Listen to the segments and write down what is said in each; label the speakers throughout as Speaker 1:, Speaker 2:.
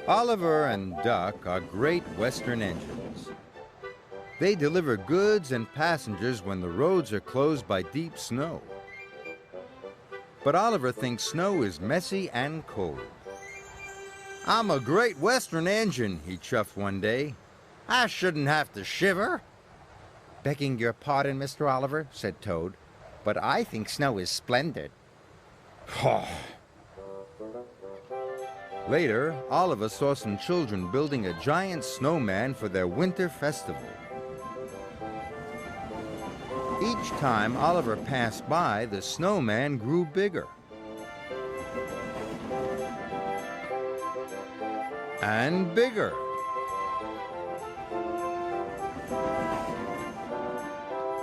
Speaker 1: Oliver and Duck are great Western engines. They deliver goods and passengers when the roads are closed by deep snow. But Oliver thinks snow is messy and cold. "I'm a great Western engine," he chuffed one day. "I shouldn't have to shiver."
Speaker 2: "Begging your pardon, Mr. Oliver," said Toad, "but I think snow is splendid."
Speaker 1: Later, Oliver saw some children building a giant snowman for their winter festival. Each time Oliver passed by, the snowman grew bigger. And bigger.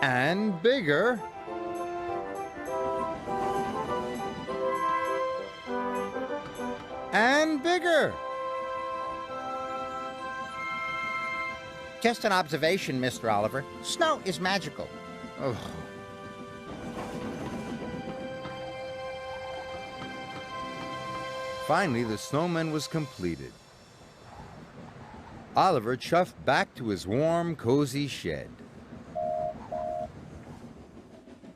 Speaker 1: And bigger. And bigger.
Speaker 2: Just an observation, Mr. Oliver. Snow is magical.
Speaker 1: Oh. Finally, the snowman was completed. Oliver chuffed back to his warm, cozy shed.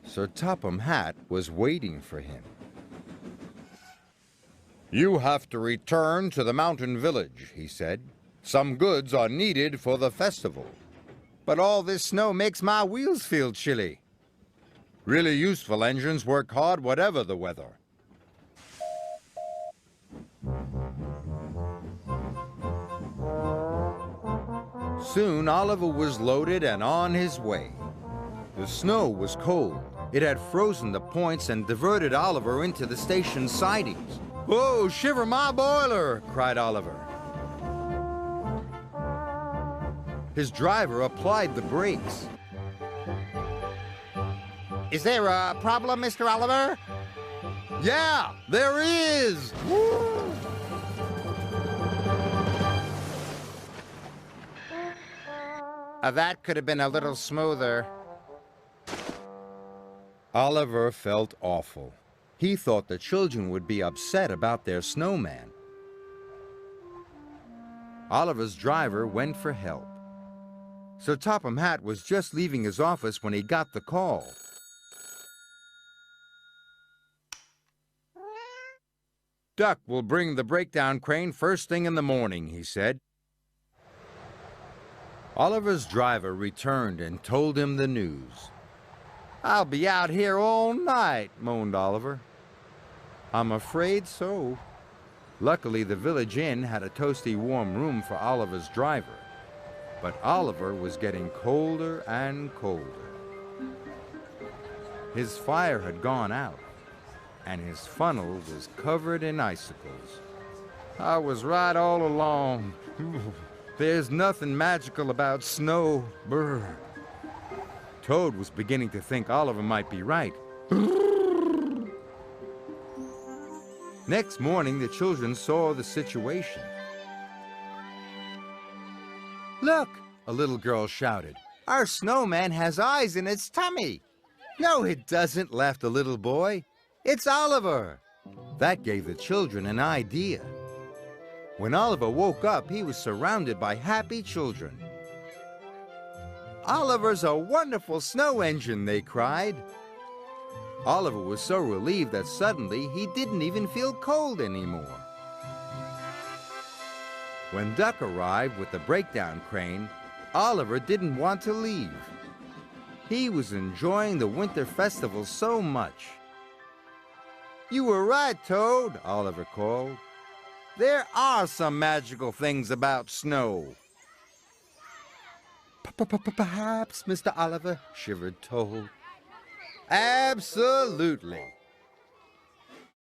Speaker 1: Sir Topham Hatt was waiting for him. "You have to return to the mountain village," he said. "Some goods are needed for the festival."
Speaker 2: "But all this snow makes my wheels feel chilly."
Speaker 1: "Really useful engines work hard whatever the weather." Soon Oliver was loaded and on his way. The snow was cold. It had frozen the points and diverted Oliver into the station's sidings. "Whoa, shiver my boiler!" cried Oliver. His driver applied the brakes.
Speaker 2: "Is there a problem, Mr. Oliver?"
Speaker 1: "Yeah, there is!" Woo!
Speaker 2: That could have been a little smoother.
Speaker 1: Oliver felt awful. He thought the children would be upset about their snowman. Oliver's driver went for help. Sir Topham Hatt was just leaving his office when he got the call. "Duck will bring the breakdown crane first thing in the morning," he said. Oliver's driver returned and told him the news. "I'll be out here all night," moaned Oliver. "I'm afraid so." Luckily, the village inn had a toasty warm room for Oliver's driver. But Oliver was getting colder and colder. His fire had gone out, and his funnel was covered in icicles. "I was right all along. There's nothing magical about snow. Brr." Toad was beginning to think Oliver might be right. Next morning, the children saw the situation. "Look," a little girl shouted. "Our snowman has eyes in its tummy." "No, it doesn't," laughed the little boy. "It's Oliver." That gave the children an idea. When Oliver woke up, he was surrounded by happy children. "Oliver's a wonderful snow engine," they cried. Oliver was so relieved that suddenly he didn't even feel cold anymore. When Duck arrived with the breakdown crane, Oliver didn't want to leave. He was enjoying the winter festival so much. "You were right, Toad," Oliver called. "There are some magical things about snow." "Perhaps, Mr. Oliver," shivered Toad. "Absolutely.